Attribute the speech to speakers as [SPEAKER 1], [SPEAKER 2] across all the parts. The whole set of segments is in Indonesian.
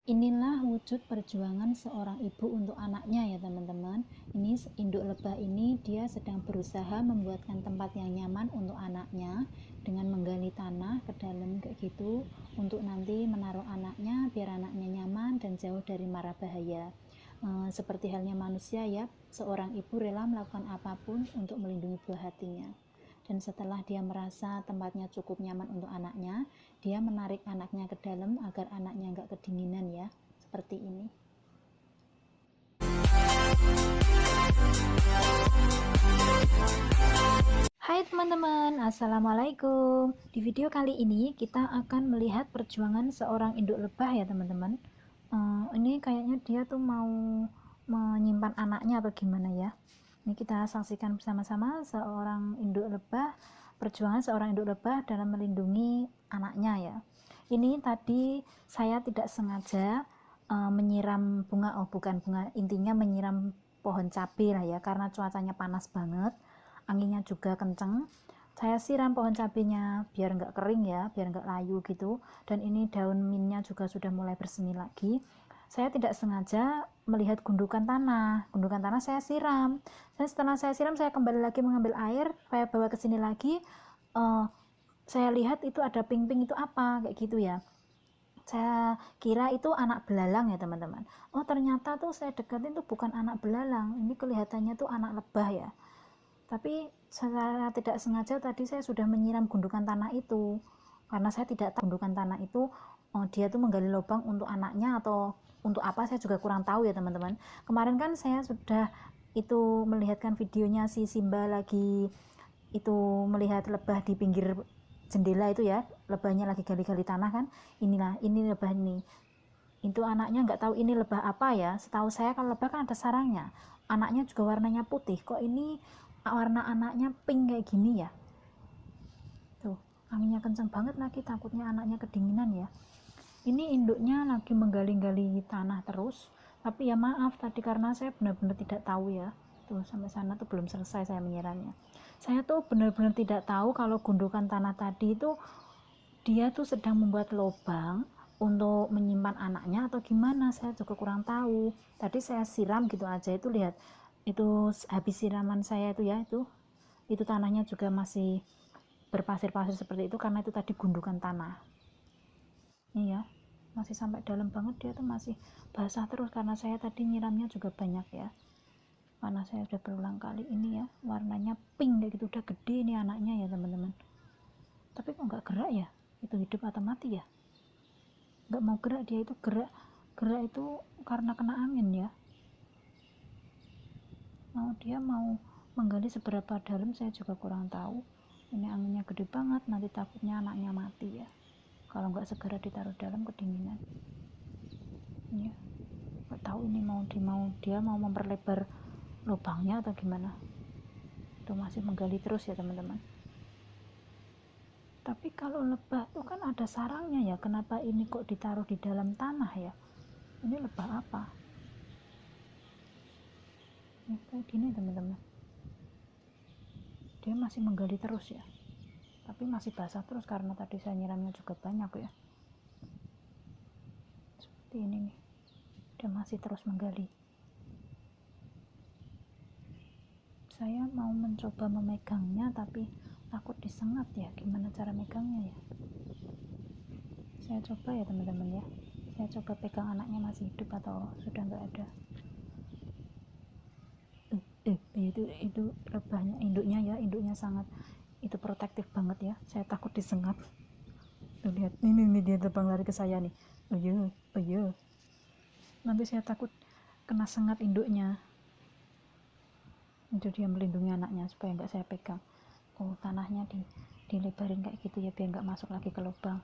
[SPEAKER 1] Inilah wujud perjuangan seorang ibu untuk anaknya ya teman-teman. Ini induk lebah ini dia sedang berusaha membuatkan tempat yang nyaman untuk anaknya dengan menggali tanah ke dalam kayak gitu untuk nanti menaruh anaknya biar anaknya nyaman dan jauh dari mara bahaya. Seperti halnya manusia ya, seorang ibu rela melakukan apapun untuk melindungi buah hatinya. Dan setelah dia merasa tempatnya cukup nyaman untuk anaknya, dia menarik anaknya ke dalam agar anaknya nggak kedinginan ya, seperti ini. Hai teman-teman, assalamualaikum. Di video kali ini kita akan melihat perjuangan seorang induk lebah ya teman-teman. Ini kayaknya dia tuh mau menyimpan anaknya atau gimana ya. Ini kita saksikan bersama-sama perjuangan seorang induk lebah dalam melindungi anaknya ya. Ini tadi saya tidak sengaja menyiram bunga, bukan bunga, intinya menyiram pohon cabai lah ya, karena cuacanya panas banget, anginnya juga kenceng. Saya siram pohon cabenya biar nggak kering ya, biar nggak layu gitu. Dan ini daun mintnya juga sudah mulai bersemi lagi. Saya tidak sengaja melihat gundukan tanah saya siram. Dan setelah saya siram, saya kembali lagi mengambil air, saya bawa ke sini lagi. Saya lihat itu ada ping-ping, itu apa kayak gitu ya. Saya kira itu anak belalang ya teman-teman. Oh ternyata tuh saya deketin tuh bukan anak belalang, ini kelihatannya tuh anak lebah ya. Tapi secara tidak sengaja tadi saya sudah menyiram gundukan tanah itu, karena saya tidak tahu gundukan tanah itu dia tuh menggali lubang untuk anaknya atau untuk apa, saya juga kurang tahu ya teman-teman. Kemarin kan saya sudah itu melihatkan videonya si Simba lagi itu melihat lebah di pinggir jendela itu ya, lebahnya lagi gali-gali tanah kan. Ini lebah ini, itu anaknya nggak tahu ini lebah apa ya. Setahu saya kalau lebah kan ada sarangnya, anaknya juga warnanya putih, kok ini warna anaknya pink kayak gini ya. Tuh anginnya kenceng banget lagi, takutnya anaknya kedinginan ya. Ini induknya lagi menggali-gali tanah terus, tapi ya maaf tadi karena saya benar-benar tidak tahu ya. Tuh sampai sana tuh belum selesai saya menyiramnya. Saya tuh benar-benar tidak tahu kalau gundukan tanah tadi itu dia tuh sedang membuat lubang untuk menyimpan anaknya atau gimana, saya juga kurang tahu. Tadi saya siram gitu aja, itu lihat itu habis siraman saya itu ya, itu tanahnya juga masih berpasir-pasir seperti itu karena itu tadi gundukan tanah. Ini ya, masih sampai dalam banget, dia tuh masih basah terus karena saya tadi nyiramnya juga banyak ya, karena saya udah berulang kali. Ini ya warnanya pink kayak gitu, udah gede ini anaknya ya teman-teman. Tapi kok nggak gerak ya, itu hidup atau mati ya, nggak mau gerak. Dia itu gerak itu karena kena angin ya. Dia mau menggali seberapa dalam saya juga kurang tahu. Ini anginnya gede banget, nanti takutnya anaknya mati ya kalau nggak segera ditaruh dalam, kedinginan ya. Nggak tahu ini dia mau memperlebar lubangnya atau gimana. Itu masih menggali terus ya teman-teman. Tapi kalau lebah itu kan ada sarangnya ya, kenapa ini kok ditaruh di dalam tanah ya? Ini lebah apa ya? Kayak gini teman-teman, dia masih menggali terus ya, tapi masih basah terus karena tadi saya nyiramnya juga banyak ya. Seperti ini nih, dia masih terus menggali. Saya mau mencoba memegangnya tapi takut disengat ya, gimana cara megangnya ya. Saya coba ya teman-teman ya, saya coba pegang anaknya masih hidup atau sudah nggak ada. Itu lebahnya, induknya sangat itu protektif banget ya, saya takut disengat. Tuh lihat, ini dia terbang lari ke saya nih. Oh iya, nanti saya takut kena sengat induknya. Itu dia melindungi anaknya supaya nggak saya pegang. Oh tanahnya dilebarin kayak gitu ya biar nggak masuk lagi ke lubang,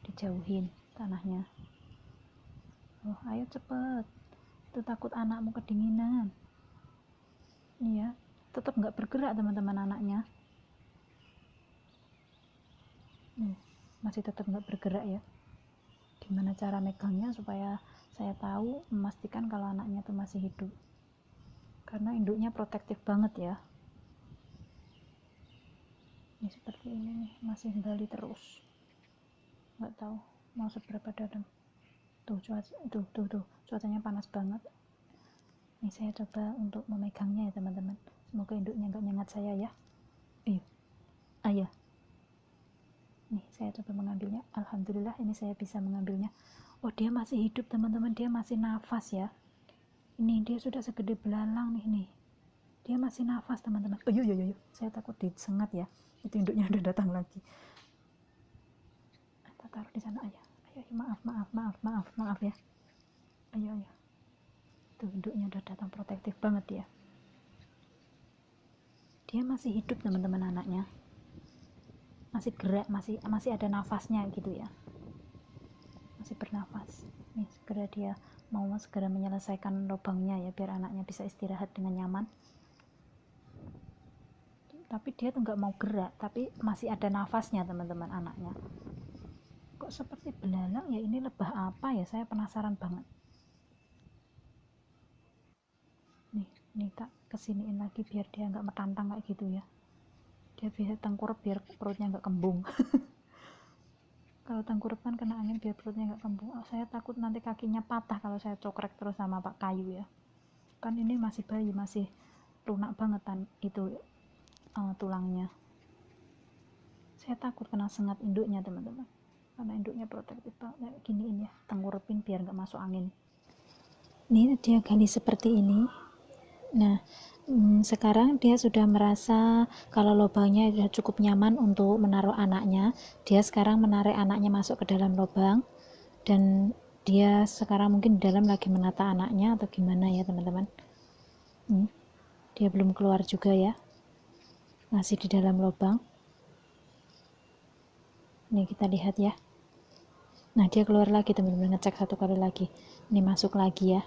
[SPEAKER 1] dijauhin tanahnya. Oh ayo cepet, itu takut anakmu kedinginan. Iya, tetap nggak bergerak teman-teman anaknya. Masih tetap nggak bergerak ya. Gimana cara megangnya supaya saya tahu memastikan kalau anaknya tuh masih hidup, karena induknya protektif banget ya. Ini seperti ini nih, masih gali terus, nggak tahu mau seberapa dalam. Tuh cuacanya panas banget. Ini saya coba untuk memegangnya ya teman-teman. Semoga induknya nggak nyengat saya ya. Ayah. Nih saya coba mengambilnya. Alhamdulillah ini saya bisa mengambilnya. Oh dia masih hidup teman-teman, dia masih nafas ya. Ini dia sudah segede belalang nih. Dia masih nafas teman-teman. Oh yuk. Saya takut disengat ya. Itu induknya udah datang lagi. Kita taruh di sana ayah. Maaf ya. Ayo. Tuh induknya udah datang, protektif banget ya. Dia masih hidup teman-teman, anaknya. Masih gerak, masih ada nafasnya gitu ya. Masih bernafas. Nih segera dia mau segera menyelesaikan lubangnya ya, biar anaknya bisa istirahat dengan nyaman. Tapi dia tuh nggak mau gerak, tapi masih ada nafasnya teman-teman, anaknya. Kok seperti belalang ya, ini lebah apa ya, saya penasaran banget. Nih tak kesiniin lagi biar dia nggak metantang kayak gitu ya. Dia bisa tengkurap biar perutnya nggak kembung. Kalau tengkurap kan kena angin biar perutnya nggak kembung. Saya takut nanti kakinya patah kalau saya cokrek terus sama pak kayu ya. Kan ini masih bayi, masih lunak banget itu tulangnya. Saya takut kena sengat induknya teman-teman, karena induknya protektif banget. Giniin ya, tengkurapin biar nggak masuk angin. Ini dia gali seperti ini. Nah sekarang dia sudah merasa kalau lubangnya sudah cukup nyaman untuk menaruh anaknya. Dia sekarang menarik anaknya masuk ke dalam lubang, dan dia sekarang mungkin di dalam lagi menata anaknya atau gimana ya teman-teman. Dia belum keluar juga ya, masih di dalam lubang. Nih kita lihat ya. Nah dia keluar lagi teman-teman, ngecek satu kali lagi. Ini masuk lagi ya.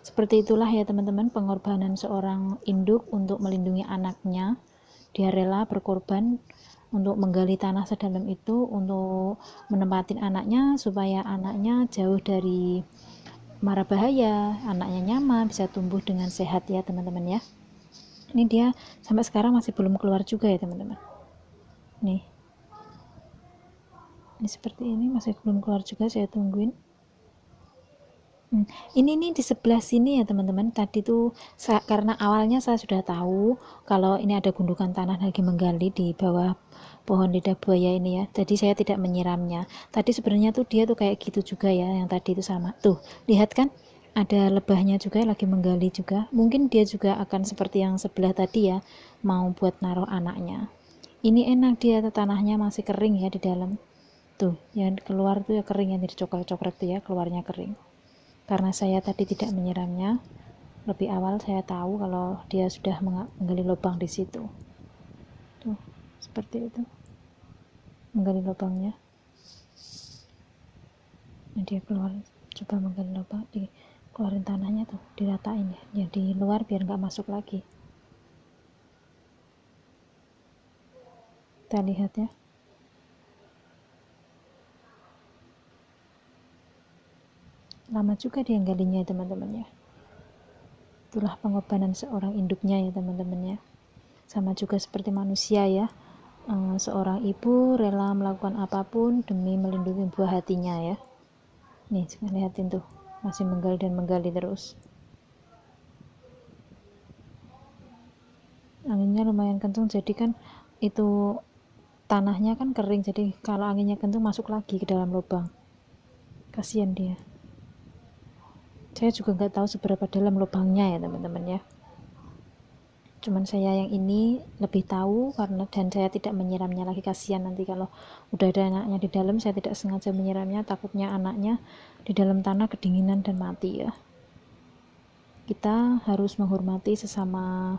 [SPEAKER 1] Seperti itulah ya teman-teman, pengorbanan seorang induk untuk melindungi anaknya. Dia rela berkorban untuk menggali tanah sedalam itu untuk menempatin anaknya supaya anaknya jauh dari mara bahaya, anaknya nyaman, bisa tumbuh dengan sehat ya teman-teman ya. Ini dia sampai sekarang masih belum keluar juga ya teman-teman. Ini seperti ini, masih belum keluar juga, saya tungguin. Ini nih di sebelah sini ya teman-teman. Tadi tuh karena awalnya saya sudah tahu kalau ini ada gundukan tanah lagi menggali di bawah pohon lidah buaya ini ya. Jadi saya tidak menyiramnya. Tadi sebenarnya tuh dia tuh kayak gitu juga ya, yang tadi itu sama. Tuh, lihat kan? Ada lebahnya juga lagi menggali juga. Mungkin dia juga akan seperti yang sebelah tadi ya, mau buat naruh anaknya. Ini enak, dia tanahnya masih kering ya di dalam. Tuh, yang keluar tuh ya kering, yang dicoklat-coklat tuh ya, keluarnya kering. Karena saya tadi tidak menyiramnya lebih awal, saya tahu kalau dia sudah menggali lubang di situ. Tuh, seperti itu. Menggali lubangnya. Nah, dia keluar, coba menggali lubang, dikeluarin tanahnya tuh, diratain ya. Jadi luar biar nggak masuk lagi. Kita lihat ya. Lama juga dia galinya teman-teman ya. Itulah pengorbanan seorang induknya ya teman-teman ya. Sama juga seperti manusia ya, seorang ibu rela melakukan apapun demi melindungi buah hatinya ya. Nih lihatin tuh, masih menggali dan menggali terus. Anginnya lumayan kencang, jadi kan itu tanahnya kan kering, jadi kalau anginnya kencang masuk lagi ke dalam lubang. Kasihan dia. Saya juga nggak tahu seberapa dalam lubangnya ya teman-teman ya. Cuman saya yang ini lebih tahu karena, dan saya tidak menyiramnya lagi. Kasihan nanti kalau udah ada anaknya di dalam, saya tidak sengaja menyiramnya, takutnya anaknya di dalam tanah kedinginan dan mati ya. Kita harus menghormati sesama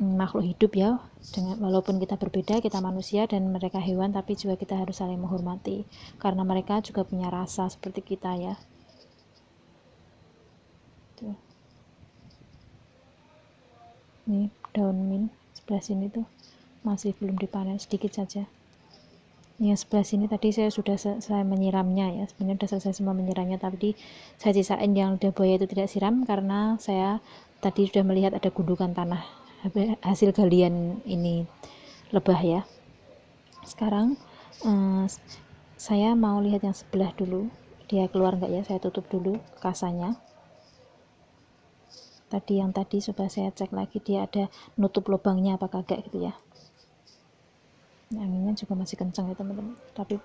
[SPEAKER 1] makhluk hidup ya, walaupun kita berbeda, kita manusia dan mereka hewan, tapi juga kita harus saling menghormati karena mereka juga punya rasa seperti kita ya. Tuh. Ini daun mint sebelah sini tuh masih belum dipanen, sedikit saja. Yang sebelah sini tadi saya sudah selesai menyiramnya ya, sebenarnya sudah selesai semua menyiramnya, tapi saya sisain yang lidah buaya itu tidak siram karena saya tadi sudah melihat ada gundukan tanah hasil galian ini lebah ya. Sekarang saya mau lihat yang sebelah dulu. dia keluar enggak ya. Saya tutup dulu kasanya. Yang tadi coba saya cek lagi, dia ada nutup lubangnya apa kagak gitu ya. Anginnya juga masih kencang ya teman-teman, tapi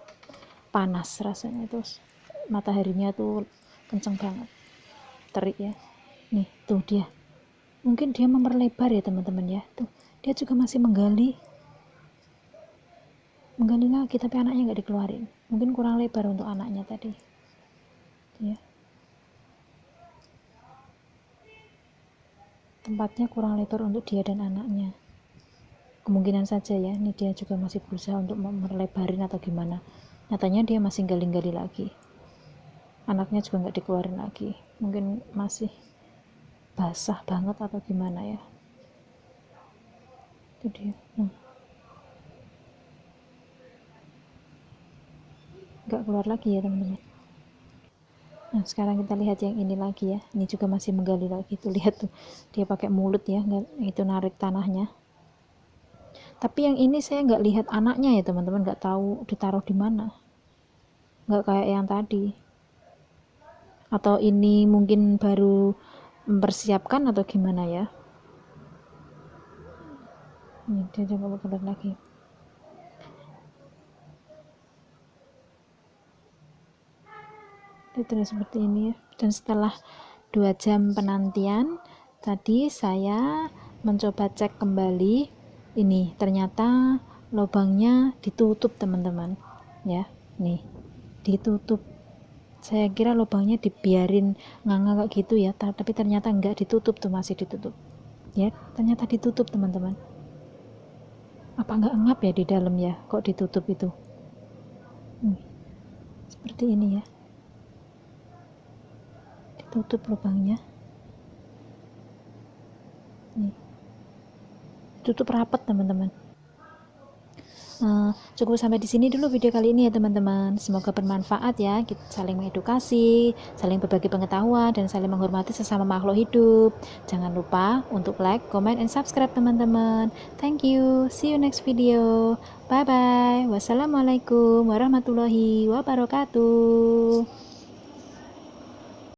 [SPEAKER 1] panas rasanya, terus mataharinya tuh kencang banget, terik ya. Nih tuh dia, mungkin dia memperlebar ya teman-teman ya. Tuh dia juga masih menggali lagi, tapi anaknya nggak dikeluarin, mungkin kurang lebar untuk anaknya tadi ya. Tempatnya kurang lebar untuk dia dan anaknya, kemungkinan saja ya. Ini dia juga masih berusaha untuk memperlebarin atau gimana. Nyatanya dia masih gali-gali lagi, anaknya juga nggak dikeluarin lagi, mungkin masih basah banget atau gimana ya. Itu dia. Nggak keluar lagi ya teman-teman. Nah sekarang kita lihat yang ini lagi ya, ini juga masih menggali lagi tuh, lihat tuh dia pakai mulut ya, itu narik tanahnya. Tapi yang ini saya nggak lihat anaknya ya teman-teman, nggak tahu ditaruh di mana, nggak kayak yang tadi. Atau ini mungkin baru mempersiapkan atau gimana ya. Ini dia coba keluar lagi. Itu seperti ini ya. Dan setelah 2 jam penantian tadi saya mencoba cek kembali, ini ternyata lubangnya ditutup teman-teman ya. Nih ditutup, saya kira lubangnya dibiarin nganga kayak gitu ya, tapi ternyata enggak, ditutup tuh, masih ditutup ya, ternyata ditutup teman-teman. Apa enggak ngap ya di dalam ya, kok ditutup itu. Seperti ini ya, tutup lubangnya, nih tutup rapat teman-teman. Cukup sampai di sini dulu video kali ini ya teman-teman, semoga bermanfaat ya. Kita saling mengedukasi, saling berbagi pengetahuan, dan saling menghormati sesama makhluk hidup. Jangan lupa untuk like, comment, and subscribe teman-teman. Thank you, see you next video, bye bye. Wassalamualaikum warahmatullahi wabarakatuh.